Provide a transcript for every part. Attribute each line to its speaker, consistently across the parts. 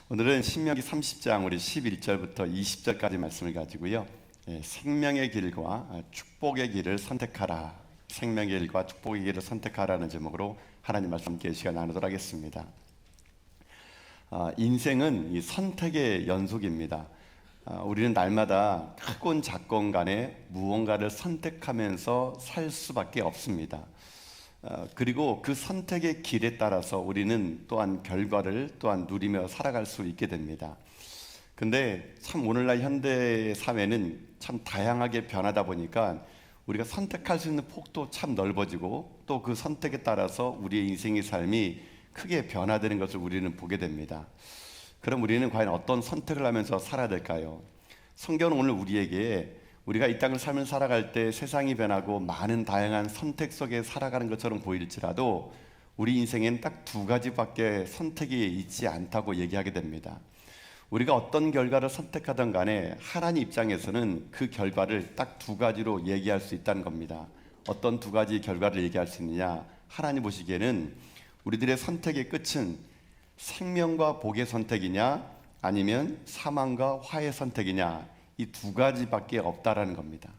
Speaker 1: 오늘은 신명기 30장 우리 11절부터 20절까지 말씀을 가지고요. 생명의 길과 축복의 길을 선택하라. 생명의 길과 축복의 길을 선택하라는 제목으로 하나님 말씀 함께 시간 나누도록 하겠습니다. 인생은 이 선택의 연속입니다. 우리는 날마다 크건 작건 간에 무언가를 선택하면서 살 수밖에 없습니다. 그리고 그 선택의 길에 따라서 우리는 또한 결과를 또한 누리며 살아갈 수 있게 됩니다. 근데 참 오늘날 현대 사회는 참 다양하게 변하다 보니까 우리가 선택할 수 있는 폭도 참 넓어지고 또 그 선택에 따라서 우리의 인생의 삶이 크게 변화되는 것을 우리는 보게 됩니다. 그럼 우리는 과연 어떤 선택을 하면서 살아야 될까요? 성경은 오늘 우리에게 우리가 이 땅을 삶을 살아갈 때 세상이 변하고 많은 다양한 선택 속에 살아가는 것처럼 보일지라도 우리 인생에는 딱 두 가지밖에 선택이 있지 않다고 얘기하게 됩니다. 우리가 어떤 결과를 선택하든 간에 하나님 입장에서는 그 결과를 딱 두 가지로 얘기할 수 있다는 겁니다. 어떤 두 가지 결과를 얘기할 수 있느냐? 하나님 보시기에는 우리들의 선택의 끝은 생명과 복의 선택이냐 아니면 사망과 화의 선택이냐, 이 두 가지밖에 없다라는 겁니다.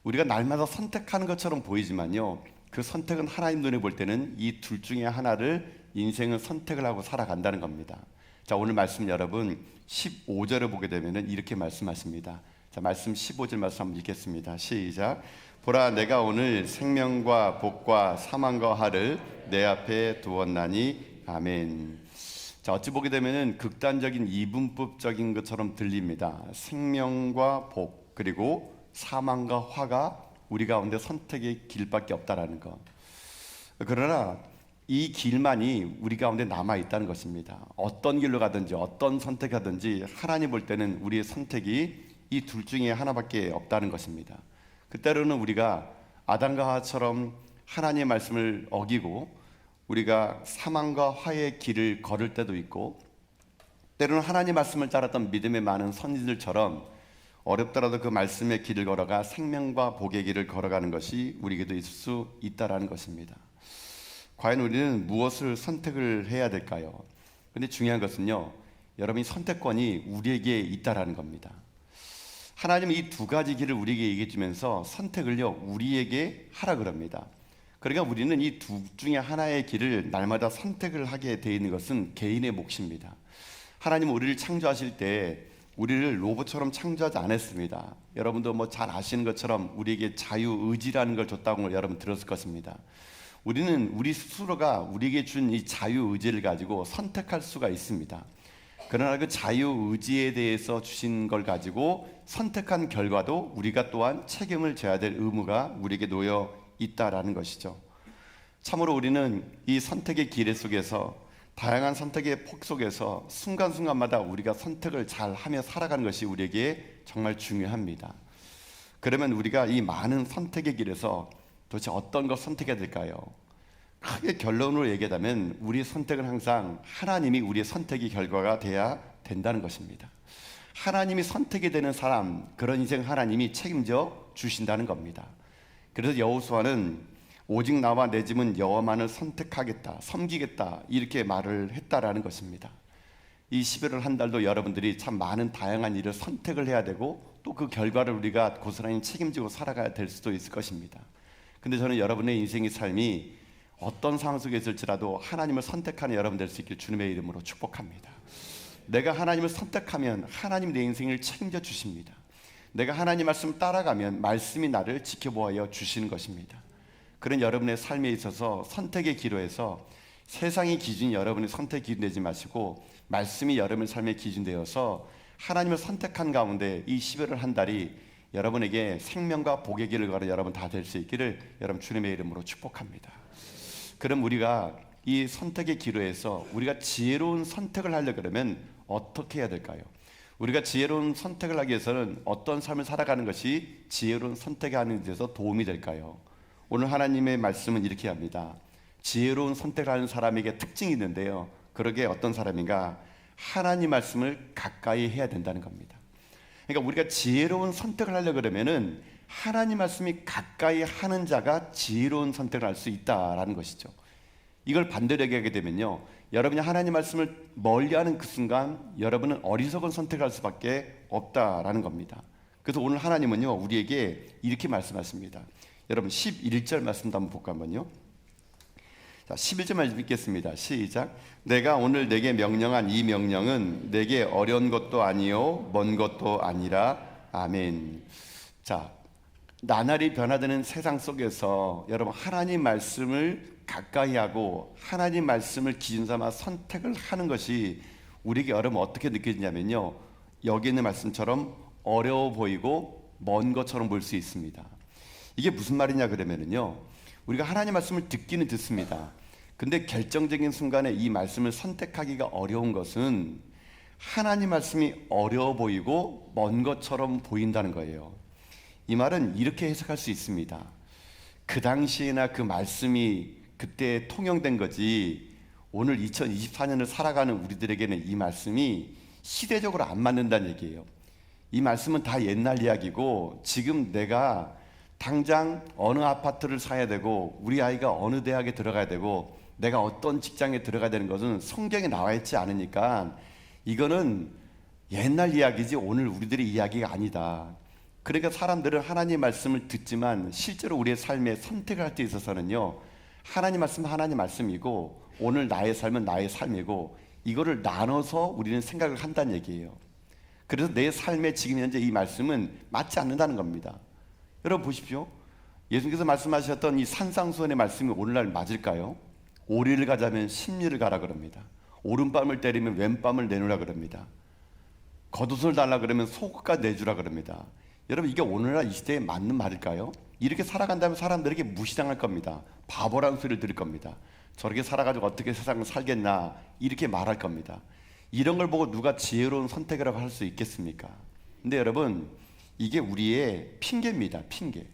Speaker 1: 우리가 날마다 선택하는 것처럼 보이지만요, 그 선택은 하나님 눈에 볼 때는 이 둘 중에 하나를 인생은 선택을 하고 살아간다는 겁니다. 자, 오늘 말씀 여러분 15절을 보게 되면 이렇게 말씀하십니다. 자, 말씀 15절 말씀 한번 읽겠습니다. 시작. 보라, 내가 오늘 생명과 복과 사망과 화를 내 앞에 두었나니. 아멘. 자, 어찌 보게 되면은 극단적인 이분법적인 것처럼 들립니다. 생명과 복 그리고 사망과 화가 우리 가운데 선택의 길밖에 없다라는 것. 그러나 이 길만이 우리 가운데 남아 있다는 것입니다. 어떤 길로 가든지 어떤 선택하든지 하나님 볼 때는 우리의 선택이 이 둘 중에 하나밖에 없다는 것입니다. 그때로는 우리가 아담과 하와처럼 하나님의 말씀을 어기고 우리가 사망과 화의 길을 걸을 때도 있고, 때로는 하나님 말씀을 따랐던 믿음의 많은 선지들처럼 어렵더라도 그 말씀의 길을 걸어가 생명과 복의 길을 걸어가는 것이 우리에게도 있을 수 있다라는 것입니다. 과연 우리는 무엇을 선택을 해야 될까요? 근데 중요한 것은요, 여러분이 선택권이 우리에게 있다라는 겁니다. 하나님은 이 두 가지 길을 우리에게 얘기해 주면서 선택을요, 우리에게 하라 그럽니다. 그러니까 우리는 이 두 중에 하나의 길을 날마다 선택을 하게 되어 있는 것은 개인의 몫입니다. 하나님은 우리를 창조하실 때 우리를 로봇처럼 창조하지 않았습니다. 여러분도 뭐 잘 아시는 것처럼 우리에게 자유의지라는 걸 줬다고 여러분 들었을 것입니다. 우리는 우리 스스로가 우리에게 준 이 자유의지를 가지고 선택할 수가 있습니다. 그러나 그 자유의지에 대해서 주신 걸 가지고 선택한 결과도 우리가 또한 책임을 져야 될 의무가 우리에게 놓여 있다라는 것이죠. 참으로 우리는 이 선택의 길 속에서 다양한 선택의 폭 속에서 순간순간마다 우리가 선택을 잘 하며 살아가는 것이 우리에게 정말 중요합니다. 그러면 우리가 이 많은 선택의 길에서 도대체 어떤 걸 선택해야 될까요? 크게 결론으로 얘기하자면 우리의 선택은 항상 하나님이 우리의 선택의 결과가 돼야 된다는 것입니다. 하나님이 선택이 되는 사람, 그런 인생 하나님이 책임져 주신다는 겁니다. 그래서 여호수아는 오직 나와 내 집은 여호와만을 선택하겠다, 섬기겠다, 이렇게 말을 했다라는 것입니다. 이 11월 한 달도 여러분들이 참 많은 다양한 일을 선택을 해야 되고 또 그 결과를 우리가 고스란히 책임지고 살아가야 될 수도 있을 것입니다. 근데 저는 여러분의 인생의 삶이 어떤 상황 속에 있을지라도 하나님을 선택하는 여러분 될 수 있길 주님의 이름으로 축복합니다. 내가 하나님을 선택하면 하나님 내 인생을 책임져 주십니다. 내가 하나님 말씀 따라가면 말씀이 나를 지켜보아 주시는 것입니다. 그런 여러분의 삶에 있어서 선택의 기로에서 세상의 기준이 여러분의 선택 기준 되지 마시고 말씀이 여러분의 삶의 기준 되어서 하나님을 선택한 가운데 이 11월 한 달이 여러분에게 생명과 복의 길을 걸어 여러분 다 될 수 있기를 여러분 주님의 이름으로 축복합니다. 그럼 우리가 이 선택의 기로에서 우리가 지혜로운 선택을 하려고 그러면 어떻게 해야 될까요? 우리가 지혜로운 선택을 하기 위해서는 어떤 삶을 살아가는 것이 지혜로운 선택하는 데서 도움이 될까요? 오늘 하나님의 말씀은 이렇게 합니다. 지혜로운 선택을 하는 사람에게 특징이 있는데요, 그러게 어떤 사람인가? 하나님 말씀을 가까이 해야 된다는 겁니다. 그러니까 우리가 지혜로운 선택을 하려고 그러면은 하나님 말씀이 가까이 하는 자가 지혜로운 선택을 할 수 있다라는 것이죠. 이걸 반대로 얘기하게 되면요, 여러분이 하나님 말씀을 멀리하는 그 순간 여러분은 어리석은 선택을 할 수밖에 없다라는 겁니다. 그래서 오늘 하나님은요 우리에게 이렇게 말씀하십니다. 여러분 11절 말씀도 한번 볼까 한번요. 자, 11절 말씀 읽겠습니다. 시작. 내가 오늘 내게 명령한 이 명령은 내게 어려운 것도 아니요 먼 것도 아니라. 아멘. 자, 나날이 변화되는 세상 속에서 여러분 하나님 말씀을 가까이 하고 하나님 말씀을 기준 삼아 선택을 하는 것이 우리에게 여러분 어떻게 느껴지냐면요, 여기 있는 말씀처럼 어려워 보이고 먼 것처럼 볼 수 있습니다. 이게 무슨 말이냐 그러면은요, 우리가 하나님 말씀을 듣기는 듣습니다. 근데 결정적인 순간에 이 말씀을 선택하기가 어려운 것은 하나님 말씀이 어려워 보이고 먼 것처럼 보인다는 거예요. 이 말은 이렇게 해석할 수 있습니다. 그 당시에나 그 말씀이 그때 통용된 거지, 오늘 2024년을 살아가는 우리들에게는 이 말씀이 시대적으로 안 맞는다는 얘기예요. 이 말씀은 다 옛날 이야기고, 지금 내가 당장 어느 아파트를 사야 되고 우리 아이가 어느 대학에 들어가야 되고 내가 어떤 직장에 들어가야 되는 것은 성경에 나와 있지 않으니까 이거는 옛날 이야기지 오늘 우리들의 이야기가 아니다. 그러니까 사람들은 하나님 말씀을 듣지만 실제로 우리의 삶에 선택을 할 때 있어서는요, 하나님 말씀은 하나님 말씀이고 오늘 나의 삶은 나의 삶이고 이거를 나눠서 우리는 생각을 한다는 얘기예요. 그래서 내 삶에 지금 현재 이 말씀은 맞지 않는다는 겁니다. 여러분 보십시오. 예수님께서 말씀하셨던 이 산상수훈의 말씀이 오늘날 맞을까요? 오리를 가자면 십리를 가라 그럽니다. 오른밤을 때리면 왼밤을 내놓으라 그럽니다. 겉옷을 달라 그러면 속옷까지 내주라 그럽니다. 여러분 이게 오늘날 이 시대에 맞는 말일까요? 이렇게 살아간다면 사람들에게 무시당할 겁니다. 바보라는 소리를 들을 겁니다. 저렇게 살아가지고 어떻게 세상을 살겠나 이렇게 말할 겁니다. 이런 걸 보고 누가 지혜로운 선택이라고 할 수 있겠습니까? 근데 여러분 이게 우리의 핑계입니다. 핑계.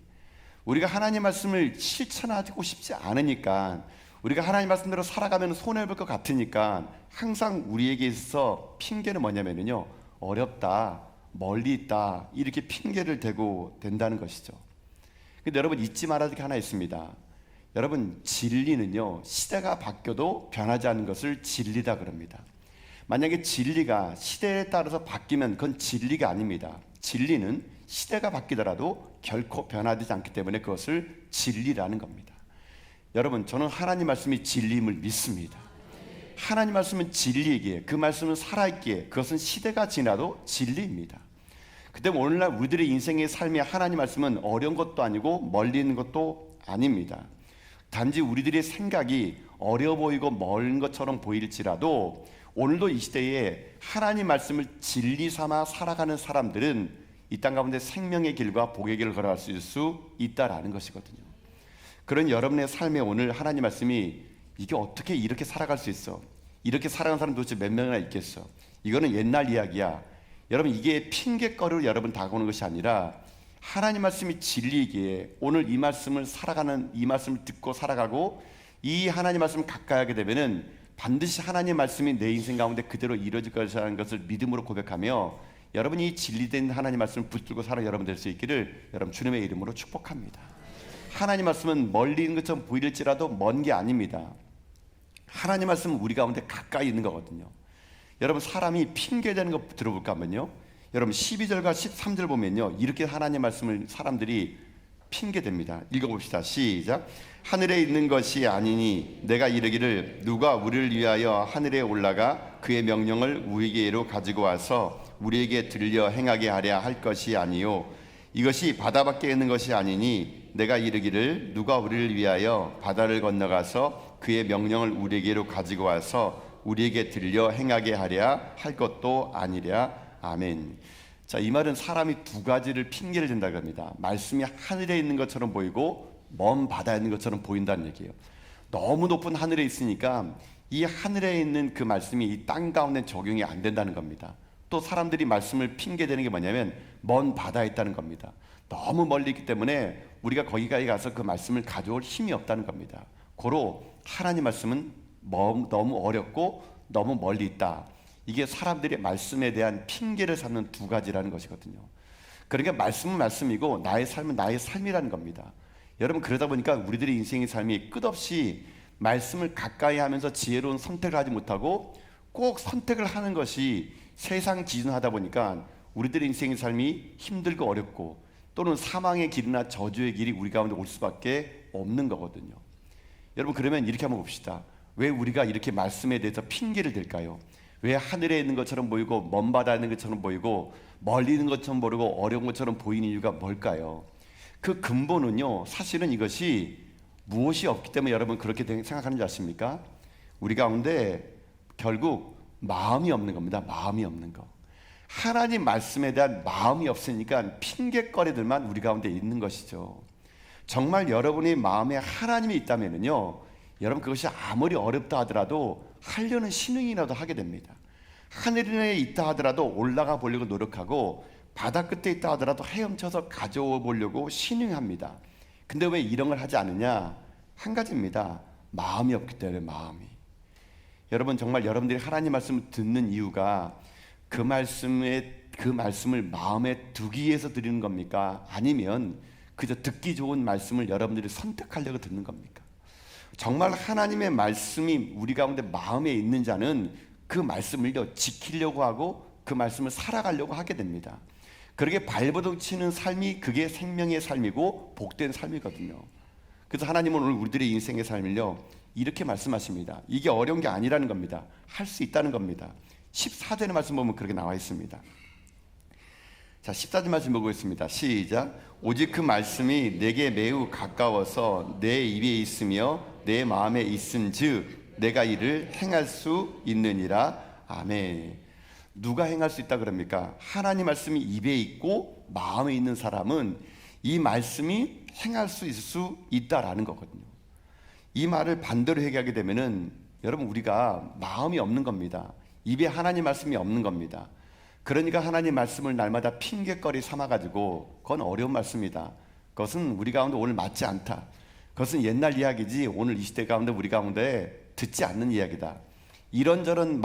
Speaker 1: 우리가 하나님 말씀을 실천하고 싶지 않으니까, 우리가 하나님 말씀대로 살아가면 손해볼 것 같으니까 항상 우리에게 있어 핑계는 뭐냐면요, 어렵다, 멀리 있다, 이렇게 핑계를 대고 된다는 것이죠. 근데 여러분 잊지 말아야 될 게 하나 있습니다. 여러분 진리는요, 시대가 바뀌어도 변하지 않는 것을 진리다 그럽니다. 만약에 진리가 시대에 따라서 바뀌면 그건 진리가 아닙니다. 진리는 시대가 바뀌더라도 결코 변화되지 않기 때문에 그것을 진리라는 겁니다. 여러분 저는 하나님 말씀이 진리임을 믿습니다. 하나님 말씀은 진리이기에, 그 말씀은 살아있기에 그것은 시대가 지나도 진리입니다. 그때 오늘날 우리들의 인생의 삶의 하나님 말씀은 어려운 것도 아니고 멀리 있는 것도 아닙니다. 단지 우리들의 생각이 어려워 보이고 먼 것처럼 보일지라도 오늘도 이 시대에 하나님 말씀을 진리 삼아 살아가는 사람들은 이 땅 가운데 생명의 길과 복의 길을 걸어갈 수 있다라는 것이거든요. 그런 여러분의 삶에 오늘 하나님 말씀이 이게 어떻게 이렇게 살아갈 수 있어? 이렇게 살아가는 사람 도대체 몇 명이나 있겠어? 이거는 옛날 이야기야. 여러분 이게 핑계거리로 여러분 다가오는 것이 아니라 하나님 말씀이 진리이기에 오늘 이 말씀을 살아가는, 이 말씀을 듣고 살아가고 이 하나님 말씀을 가까이 하게 되면은 반드시 하나님 말씀이 내 인생 가운데 그대로 이루어질 것이라는 것을 믿음으로 고백하며 여러분이 이 진리된 하나님 말씀을 붙들고 살아 여러분 될 수 있기를 여러분 주님의 이름으로 축복합니다. 하나님 말씀은 멀리 있는 것처럼 보일지라도 먼 게 아닙니다. 하나님 말씀은 우리 가운데 가까이 있는 거거든요. 여러분 사람이 핑계대는 거 들어볼까 하면요, 여러분 12절과 13절 보면요 이렇게 하나님 말씀을 사람들이 핑계댑니다. 읽어봅시다. 시작. 하늘에 있는 것이 아니니 내가 이르기를 누가 우리를 위하여 하늘에 올라가 그의 명령을 우리에게로 가지고 와서 우리에게 들려 행하게 하랴 할 것이 아니요 이것이 바다 밖에 있는 것이 아니니 내가 이르기를 누가 우리를 위하여 바다를 건너가서 그의 명령을 우리에게로 가지고 와서 우리에게 들려 행하게 하랴 할 것도 아니랴. 아멘. 자, 이 말은 사람이 두 가지를 핑계를 댄다고 합니다. 말씀이 하늘에 있는 것처럼 보이고 먼 바다에 있는 것처럼 보인다는 얘기예요. 너무 높은 하늘에 있으니까 이 하늘에 있는 그 말씀이 이 땅 가운데 적용이 안 된다는 겁니다. 또 사람들이 말씀을 핑계대는 게 뭐냐면 먼 바다에 있다는 겁니다. 너무 멀리 있기 때문에 우리가 거기까지 가서 그 말씀을 가져올 힘이 없다는 겁니다. 고로 하나님 말씀은 너무 어렵고 너무 멀리 있다. 이게 사람들이 말씀에 대한 핑계를 삼는 두 가지라는 것이거든요. 그러니까 말씀은 말씀이고 나의 삶은 나의 삶이라는 겁니다. 여러분 그러다 보니까 우리들의 인생의 삶이 끝없이 말씀을 가까이 하면서 지혜로운 선택을 하지 못하고 꼭 선택을 하는 것이 세상 기준하다 보니까 우리들의 인생의 삶이 힘들고 어렵고 또는 사망의 길이나 저주의 길이 우리 가운데 올 수밖에 없는 거거든요. 여러분, 그러면 이렇게 한번 봅시다. 왜 우리가 이렇게 말씀에 대해서 핑계를 댈까요? 왜 하늘에 있는 것처럼 보이고 먼 바다에 있는 것처럼 보이고 멀리 있는 것처럼 보이고 어려운 것처럼 보이는 이유가 뭘까요? 그 근본은요, 사실은 이것이 무엇이 없기 때문에 여러분 그렇게 생각하는 줄 아십니까? 우리 가운데 결국 마음이 없는 겁니다. 마음이 없는 거. 하나님 말씀에 대한 마음이 없으니까 핑계거리들만 우리 가운데 있는 것이죠. 정말 여러분의 마음에 하나님이 있다면요, 여러분 그것이 아무리 어렵다 하더라도 하려는 신흥이라도 하게 됩니다. 하늘에 있다 하더라도 올라가 보려고 노력하고 바다 끝에 있다 하더라도 헤엄쳐서 가져오 보려고 신흥합니다. 근데 왜 이런 걸 하지 않느냐? 한 가지입니다. 마음이 없기 때문에. 마음이. 여러분, 정말 여러분들이 하나님 말씀을 듣는 이유가 그 말씀을 마음에 두기 위해서 드리는 겁니까? 아니면 그저 듣기 좋은 말씀을 여러분들이 선택하려고 듣는 겁니까? 정말 하나님의 말씀이 우리 가운데 마음에 있는 자는 그 말씀을요 지키려고 하고 그 말씀을 살아가려고 하게 됩니다. 그렇게 발버둥 치는 삶이 그게 생명의 삶이고 복된 삶이거든요. 그래서 하나님은 오늘 우리들의 인생의 삶을요 이렇게 말씀하십니다. 이게 어려운 게 아니라는 겁니다. 할 수 있다는 겁니다. 14절의 말씀 보면 그렇게 나와 있습니다. 자, 14절 말씀 보고 있습니다. 시작. 오직 그 말씀이 내게 매우 가까워서 내 입에 있으며 내 마음에 있은즉 내가 이를 행할 수 있느니라. 아멘. 누가 행할 수 있다 그럽니까? 하나님 말씀이 입에 있고 마음에 있는 사람은 이 말씀이 행할 수 있을 수 있다라는 거거든요. 이 말을 반대로 얘기하게 되면은 여러분 우리가 마음이 없는 겁니다. 입에 하나님 말씀이 없는 겁니다. 그러니까 하나님 말씀을 날마다 핑계거리 삼아가지고 그건 어려운 말씀이다. 그것은 우리 가운데 오늘 맞지 않다. 그것은 옛날 이야기지 오늘 이 시대 가운데 우리 가운데 듣지 않는 이야기다. 이런저런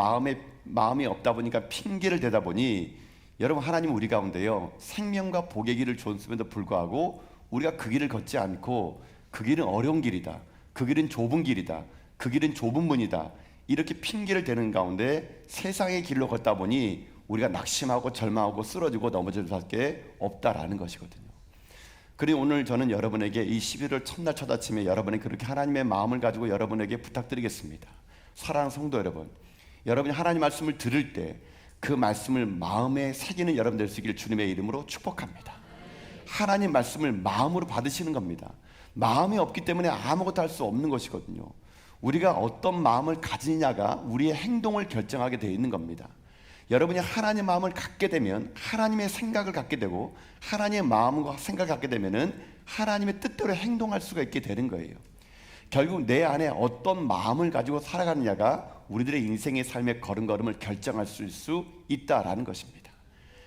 Speaker 1: 마음이 없다 보니까 핑계를 대다 보니 여러분 하나님은 우리 가운데요 생명과 복의 길을 줬음에도 불구하고 우리가 그 길을 걷지 않고 그 길은 어려운 길이다. 그 길은 좁은 길이다. 그 길은 좁은 문이다. 이렇게 핑계를 대는 가운데 세상의 길로 걷다 보니 우리가 낙심하고 절망하고 쓰러지고 넘어질 수밖에 없다라는 것이거든요. 그리고 오늘 저는 여러분에게 이 11월 첫날 첫 아침에 여러분이 그렇게 하나님의 마음을 가지고 여러분에게 부탁드리겠습니다. 사랑하는 성도 여러분, 여러분이 하나님 말씀을 들을 때 그 말씀을 마음에 새기는 여러분 될 수 있기를 주님의 이름으로 축복합니다. 하나님 말씀을 마음으로 받으시는 겁니다. 마음이 없기 때문에 아무것도 할 수 없는 것이거든요. 우리가 어떤 마음을 가지냐가 우리의 행동을 결정하게 되어 있는 겁니다. 여러분이 하나님의 마음을 갖게 되면 하나님의 생각을 갖게 되고 하나님의 마음과 생각을 갖게 되면은 하나님의 뜻대로 행동할 수가 있게 되는 거예요. 결국 내 안에 어떤 마음을 가지고 살아가느냐가 우리들의 인생의 삶의 걸음걸음을 결정할 수 있다라는 것입니다.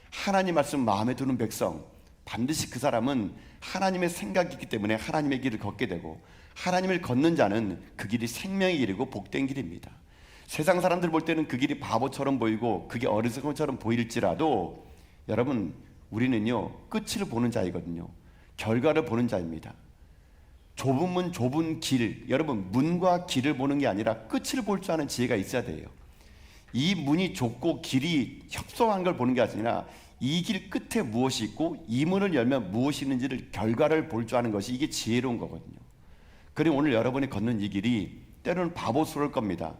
Speaker 1: 하나님 말씀 마음에 두는 백성, 반드시 그 사람은 하나님의 생각이 있기 때문에 하나님의 길을 걷게 되고 하나님을 걷는 자는 그 길이 생명의 길이고 복된 길입니다. 세상 사람들 볼 때는 그 길이 바보처럼 보이고 그게 어리석음처럼 보일지라도 여러분 우리는요 끝을 보는 자이거든요. 결과를 보는 자입니다. 좁은 문 좁은 길, 여러분 문과 길을 보는 게 아니라 끝을 볼 줄 아는 지혜가 있어야 돼요. 이 문이 좁고 길이 협소한 걸 보는 게 아니라 이 길 끝에 무엇이 있고 이 문을 열면 무엇이 있는지를 결과를 볼 줄 아는 것이 이게 지혜로운 거거든요. 그리고 오늘 여러분이 걷는 이 길이 때로는 바보스러울 겁니다.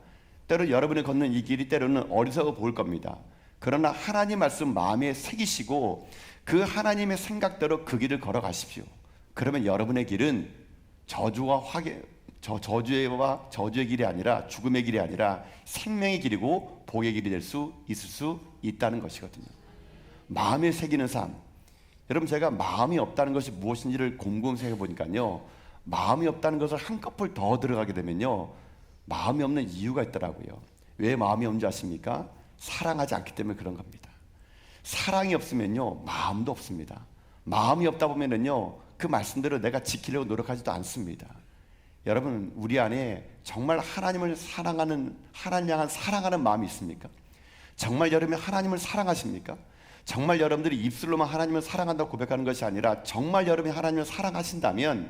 Speaker 1: 때로 여러분이 걷는 이 길이 때로는 어리석어 보일 겁니다. 그러나 하나님 말씀 마음에 새기시고 그 하나님의 생각대로 그 길을 걸어가십시오. 그러면 여러분의 길은 저주의 길이 아니라 죽음의 길이 아니라 생명의 길이고 복의 길이 될 수 있을 수 있다는 것이거든요. 마음에 새기는 삶. 여러분 제가 마음이 없다는 것이 무엇인지를 곰곰이 생각해 보니까요. 마음이 없다는 것을 한꺼풀 더 들어가게 되면요. 마음이 없는 이유가 있더라고요. 왜 마음이 없는지 아십니까? 사랑하지 않기 때문에 그런 겁니다. 사랑이 없으면요. 마음도 없습니다. 마음이 없다 보면은요. 그 말씀대로 내가 지키려고 노력하지도 않습니다. 여러분 우리 안에 정말 하나님을 사랑하는 하나님 향한 사랑하는 마음이 있습니까? 정말 여러분이 하나님을 사랑하십니까? 정말 여러분들이 입술로만 하나님을 사랑한다고 고백하는 것이 아니라 정말 여러분이 하나님을 사랑하신다면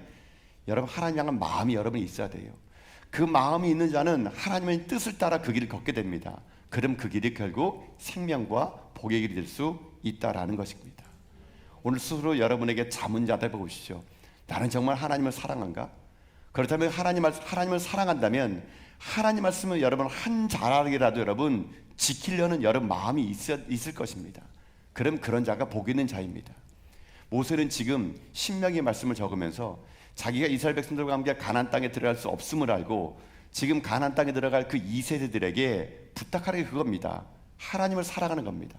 Speaker 1: 여러분 하나님 향한 마음이 여러분이 있어야 돼요. 그 마음이 있는 자는 하나님의 뜻을 따라 그 길을 걷게 됩니다. 그럼 그 길이 결국 생명과 복의 길이 될 수 있다라는 것입니다. 오늘 스스로 여러분에게 자문자답해 보십시오. 나는 정말 하나님을 사랑한가? 그렇다면 하나님을 사랑한다면 하나님 말씀을 여러분 한 자락이라도 여러분 지키려는 여러분 마음이 있을 것입니다. 그럼 그런 자가 복 있는 자입니다. 모세는 지금 신명기의 말씀을 적으면서 자기가 이스라엘 백성들과 함께 가나안 땅에 들어갈 수 없음을 알고 지금 가나안 땅에 들어갈 그 2세대들에게 부탁하는 게 그겁니다. 하나님을 사랑하는 겁니다.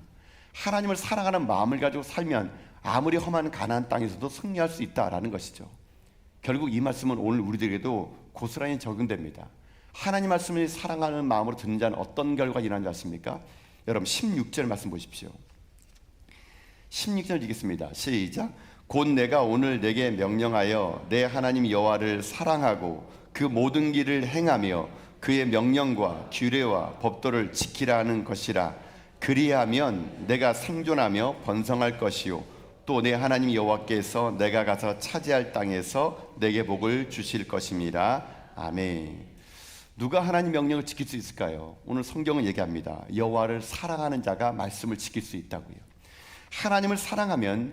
Speaker 1: 하나님을 사랑하는 마음을 가지고 살면 아무리 험한 가나안 땅에서도 승리할 수 있다라는 것이죠. 결국 이 말씀은 오늘 우리들에게도 고스란히 적용됩니다. 하나님 말씀을 사랑하는 마음으로 듣는 자는 어떤 결과가 일어나는 줄 아십니까? 여러분 16절 말씀 보십시오. 16절 읽겠습니다. 시작. 곧 내가 오늘 내게 명령하여 내 하나님 여호와를 사랑하고 그 모든 길을 행하며 그의 명령과 규례와 법도를 지키라 하는 것이라. 그리하면 내가 생존하며 번성할 것이요 또 내 하나님 여호와께서 내가 가서 차지할 땅에서 내게 복을 주실 것입니다. 아멘. 누가 하나님 명령을 지킬 수 있을까요? 오늘 성경은 얘기합니다. 여호와를 사랑하는 자가 말씀을 지킬 수 있다고요. 하나님을 사랑하면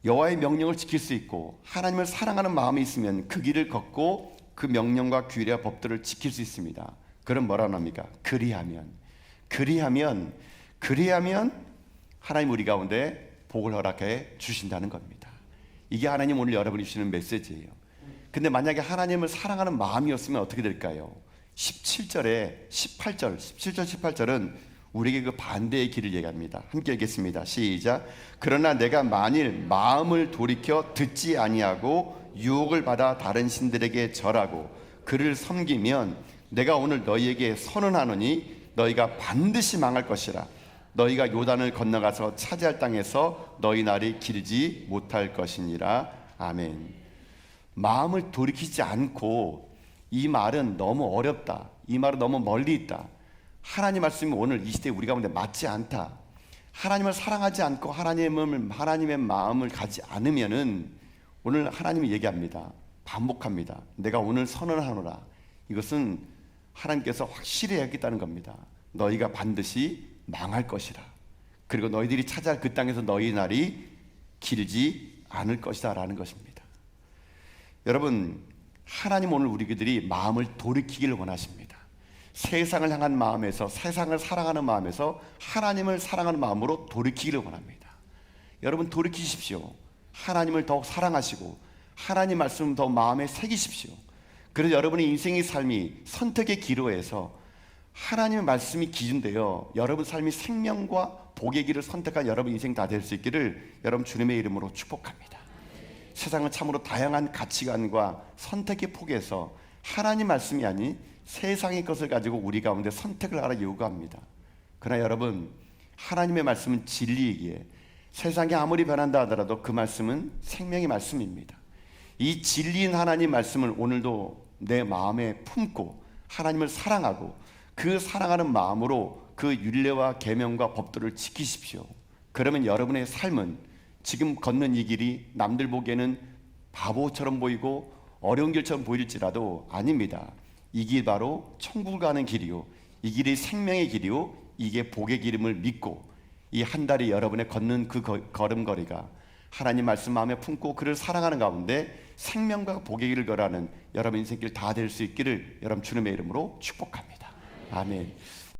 Speaker 1: 여호와의 명령을 지킬 수 있고 하나님을 사랑하는 마음이 있으면 그 길을 걷고 그 명령과 규례와 법들을 지킬 수 있습니다. 그럼 뭐라고 합니까? 그리하면 하나님 우리 가운데 복을 허락해 주신다는 겁니다. 이게 하나님 오늘 여러분이 주시는 메시지예요. 근데 만약에 하나님을 사랑하는 마음이었으면 어떻게 될까요? 17절, 18절은 우리에게 그 반대의 길을 얘기합니다. 함께 읽겠습니다. 시작. 그러나 내가 만일 마음을 돌이켜 듣지 아니하고 유혹을 받아 다른 신들에게 절하고 그를 섬기면 내가 오늘 너희에게 선언하노니 너희가 반드시 망할 것이라. 너희가 요단을 건너가서 차지할 땅에서 너희 날이 길지 못할 것이니라. 아멘. 마음을 돌이키지 않고 이 말은 너무 어렵다, 이 말은 너무 멀리 있다, 하나님 말씀이 오늘 이 시대에 우리 가운데 맞지 않다, 하나님을 사랑하지 않고 하나님의 마음을 가지 않으면은 오늘 하나님이 얘기합니다. 반복합니다. 내가 오늘 선언하노라. 이것은 하나님께서 확실히 하겠다는 겁니다. 너희가 반드시 망할 것이라. 그리고 너희들이 차지할 그 땅에서 너희 날이 길지 않을 것이다 라는 것입니다. 여러분, 하나님 오늘 우리들이 마음을 돌이키기를 원하십니다. 세상을 향한 마음에서, 세상을 사랑하는 마음에서 하나님을 사랑하는 마음으로 돌이키기를 원합니다. 여러분 돌이키십시오. 하나님을 더욱 사랑하시고 하나님 말씀을 더 마음에 새기십시오. 그래서 여러분의 인생의 삶이 선택의 기로에서 하나님의 말씀이 기준되어 여러분 삶이 생명과 복의 길을 선택한 여러분 인생 다 될 수 있기를 여러분 주님의 이름으로 축복합니다. 세상은 참으로 다양한 가치관과 선택의 폭에서 하나님 말씀이 아닌 세상의 것을 가지고 우리 가운데 선택을 하라 요구합니다. 그러나 여러분, 하나님의 말씀은 진리이기에 세상이 아무리 변한다 하더라도 그 말씀은 생명의 말씀입니다. 이 진리인 하나님 말씀을 오늘도 내 마음에 품고 하나님을 사랑하고 그 사랑하는 마음으로 그 율례와 계명과 법도를 지키십시오. 그러면 여러분의 삶은 지금 걷는 이 길이 남들 보기에는 바보처럼 보이고 어려운 길처럼 보일지라도 아닙니다. 이 길 바로 천국을 가는 길이요, 이 길이 생명의 길이요, 이게 복의 길임을 믿고 이 한 달이 여러분의 걷는 그 걸음걸이가 하나님 말씀 마음에 품고 그를 사랑하는 가운데 생명과 복의 길을 걸어가는 여러분 인생길 다 될 수 있기를 여러분 주님의 이름으로 축복합니다. 아멘.